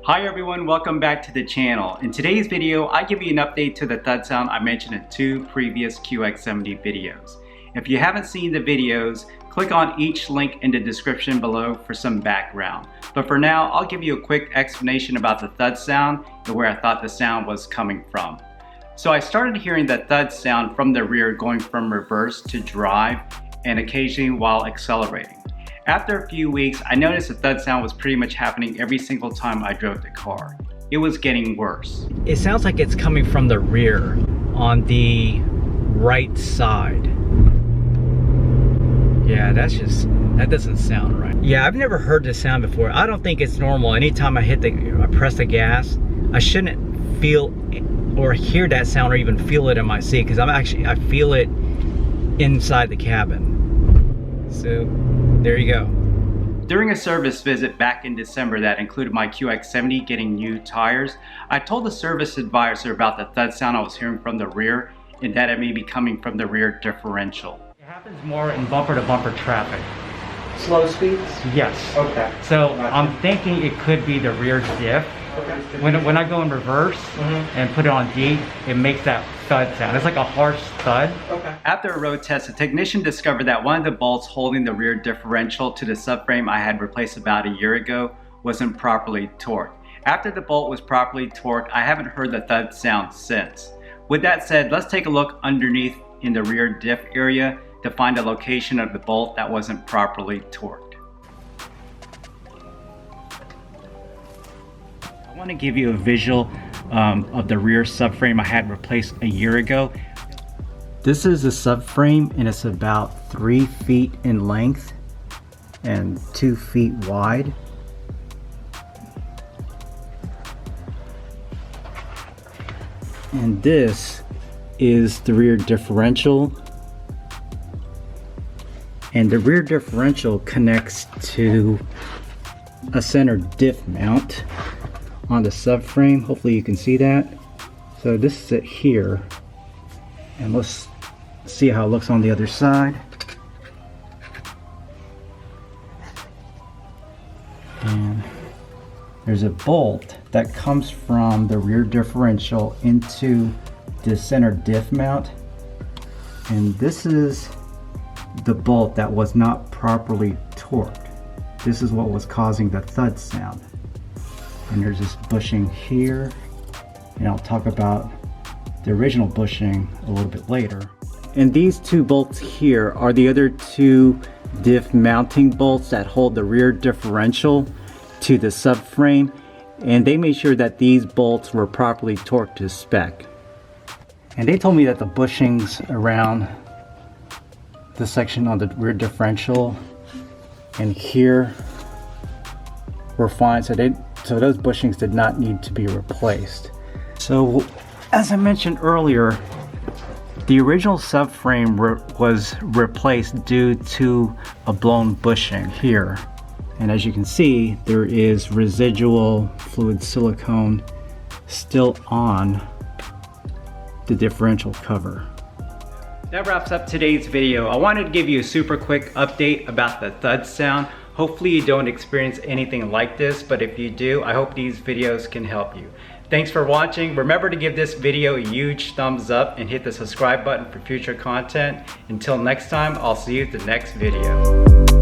Hi everyone, welcome back to the channel. In today's video, I give you an update to the THUD Sound I mentioned in two previous QX70 videos. If you haven't seen the videos, click on each link in the description below for some background. But for now, I'll give you a quick explanation about the THUD Sound and where I thought the sound was coming from. So I started hearing the THUD sound from the rear going from reverse to drive and occasionally while accelerating. After a few weeks, I noticed the THUD sound was pretty much happening every single time I drove the car. It was getting worse. It sounds like it's coming from the rear on the right side. Yeah, that doesn't sound right. Yeah, I've never heard this sound before. I don't think it's normal. Anytime I press the gas, I shouldn't feel or hear that sound or even feel it in my seat, because I feel it inside the cabin. So there you go. During a service visit back in December that included my QX70 getting new tires, I told the service advisor about the THUD sound I was hearing from the rear and that it may be coming from the rear differential. It happens more in bumper-to-bumper traffic. Slow speeds? Yes. Okay. So I'm thinking it could be the rear diff. Okay. When I go in reverse and put it on D, it makes that thud sound. It's like a harsh thud. Okay. After a road test, the technician discovered that one of the bolts holding the rear differential to the subframe I had replaced about a year ago wasn't properly torqued. After the bolt was properly torqued, I haven't heard the thud sound since. With that said, let's take a look underneath in the rear diff area to find the location of the bolt that wasn't properly torqued. I want to give you a visual of the rear subframe I had replaced a year ago. This is a subframe and it's about 3 feet in length and 2 feet wide. And this is the rear differential. And the rear differential connects to a center diff mount on the subframe. Hopefully you can see that. So this is it here. And let's see how it looks on the other side. And there's a bolt that comes from the rear differential into the center diff mount. And this is the bolt that was not properly torqued. This is what was causing the thud sound. And there's this bushing here, and I'll talk about the original bushing a little bit later. And these two bolts here are the other two diff mounting bolts that hold the rear differential to the subframe, and they made sure that these bolts were properly torqued to spec. And they told me that the bushings around this section on the rear differential and here were fine, so those bushings did not need to be replaced. So as I mentioned earlier, the original subframe was replaced due to a blown bushing here, and as you can see, there is residual fluid silicone still on the differential cover. That wraps up today's video. I wanted to give you a super quick update about the THUD sound. Hopefully you don't experience anything like this, but if you do, I hope these videos can help you. Thanks for watching. Remember to give this video a huge thumbs up and hit the subscribe button for future content. Until next time, I'll see you at the next video.